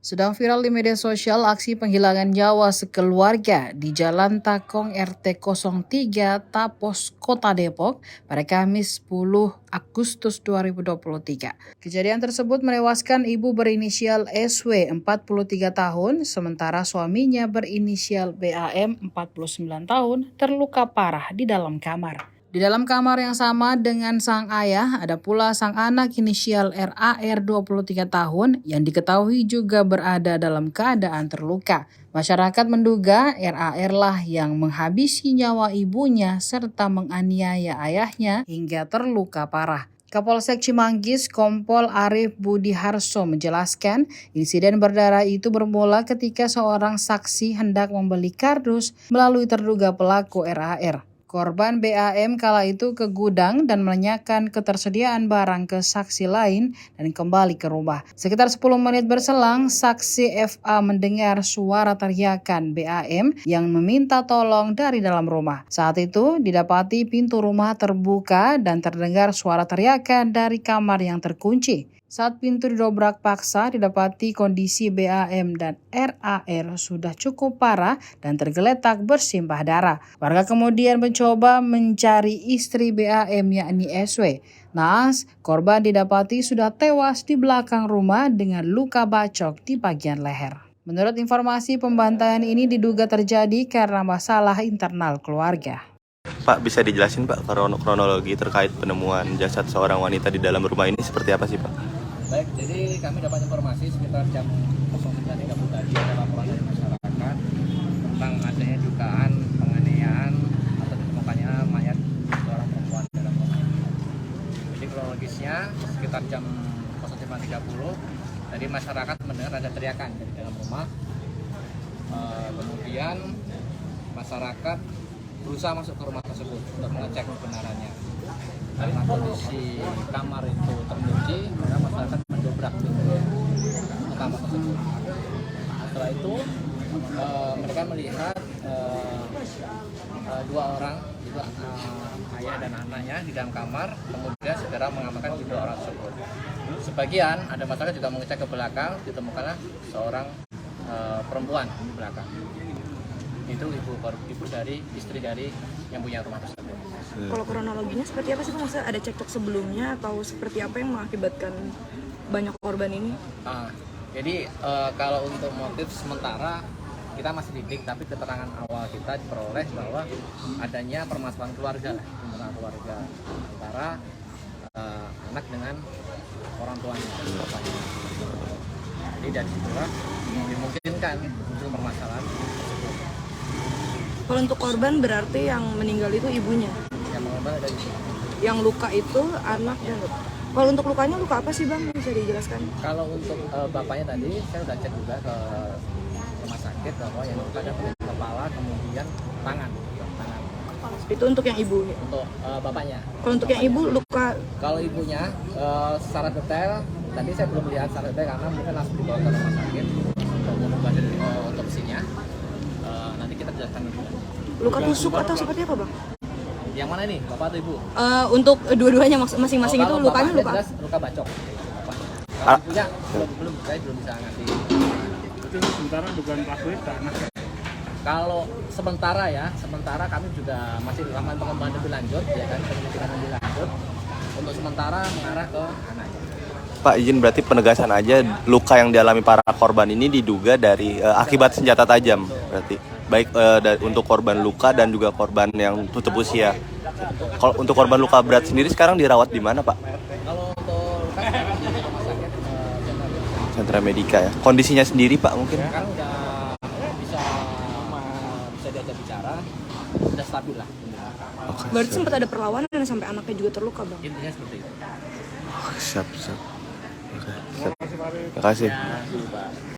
Sedang viral di media sosial aksi penghilangan nyawa sekeluarga di Jalan Takong RT 03 Tapos, Kota Depok pada Kamis 10 Agustus 2023. Kejadian tersebut menewaskan ibu berinisial SW 43 tahun, sementara suaminya berinisial BAM 49 tahun terluka parah di dalam kamar. Di dalam kamar yang sama dengan sang ayah, ada pula sang anak inisial RAR 23 tahun yang diketahui juga berada dalam keadaan terluka. Masyarakat menduga RAR lah yang menghabisi nyawa ibunya serta menganiaya ayahnya hingga terluka parah. Kapolsek Cimanggis Kompol Arif Budi Harso menjelaskan, insiden berdarah itu bermula ketika seorang saksi hendak membeli kardus melalui terduga pelaku RAR. Korban BAM kala itu ke gudang dan menanyakan ketersediaan barang ke saksi lain dan kembali ke rumah. Sekitar 10 menit berselang, saksi FA mendengar suara teriakan BAM yang meminta tolong dari dalam rumah. Saat itu, didapati pintu rumah terbuka dan terdengar suara teriakan dari kamar yang terkunci. Saat pintu didobrak paksa, didapati kondisi BAM dan RAR sudah cukup parah dan tergeletak bersimbah darah. Warga kemudian mencoba mencari istri BAM yakni SW. Naas, korban didapati sudah tewas di belakang rumah dengan luka bacok di bagian leher. Menurut informasi, pembantaian ini diduga terjadi karena masalah internal keluarga. Pak, bisa dijelasin Pak kronologi terkait penemuan jasad seorang wanita di dalam rumah ini seperti apa sih Pak? Baik, jadi kami dapat informasi sekitar jam 09.30 tadi ada laporan dari masyarakat tentang adanya dugaan penganiayaan atau ditemukannya mayat seorang perempuan dalam rumah ini. Jadi kronologisnya sekitar jam 09.30 tadi masyarakat mendengar ada teriakan dari dalam rumah. Kemudian masyarakat berusaha masuk ke rumah tersebut untuk mengecek kebenarannya. Karena kondisi kamar itu terkunci, maka masyarakat mendobrak pintu kamar tersebut. Setelah itu mereka melihat dua orang, itu ayah dan anaknya di dalam kamar, kemudian segera mengamankan kedua orang tersebut. Sebagian ada masyarakat juga mengecek ke belakang, ditemukanlah seorang perempuan di belakang. Itu ibu dari istri dari yang punya rumah tersebut. Kalau kronologinya seperti apa sih Pak? Maksudnya ada cekcok sebelumnya atau seperti apa yang mengakibatkan banyak korban ini? Jadi kalau untuk motif sementara kita masih didik, tapi keterangan awal kita diperoleh bahwa adanya permasalahan keluarga internal keluarga antara anak dengan orang tuanya, bapaknya. Jadi dari situlah dimungkinkan muncul permasalahan tersebut. Kalau untuk korban berarti yang meninggal itu ibunya? Yang mengorban ada ibu. Yang luka itu anaknya? Kalau untuk lukanya luka apa sih Bang? Bisa dijelaskan? Kalau untuk bapaknya tadi saya sudah cek juga ke rumah sakit bahwa yang luka ada kepala kemudian tangan. Itu untuk yang ibu? Untuk bapaknya. Kalau untuk yang ibu luka? Kalau ibunya secara detail tadi saya belum lihat secara detail karena mungkin langsung dibawa ke rumah sakit untuk mengubah otopsinya. Nanti kita jelaskan dulu. Luka tusuk atau seperti apa Bang? Yang mana nih, bapak atau ibu? Untuk dua-duanya masing-masing itu lukanya luka? Jelas luka bacok. Kalau ibunya saya belum bisa ngasih. Itu sementara dugaan pelaku itu anak. Kalau sementara kami juga masih melakukan pengembangan lebih lanjut, ya kan, penyelidikan lebih lanjut. Untuk sementara mengarah ke anaknya. Pak, izin berarti penegasan aja, luka yang dialami para korban ini diduga dari akibat senjata tajam berarti. Baik untuk korban luka dan juga korban yang tutup usia. Kalau untuk korban luka berat sendiri sekarang dirawat di mana Pak? Kalau untuk luka di rumah sakit Sentra Medika ya. Kondisinya sendiri Pak mungkin? sekarang udah bisa diajak bicara, sudah stabil lah. Berarti sempat ada perlawanan sampai anaknya juga terluka Bang? Intinya seperti itu. Siap. Oke, siap. Terima kasih. Ya, Pak.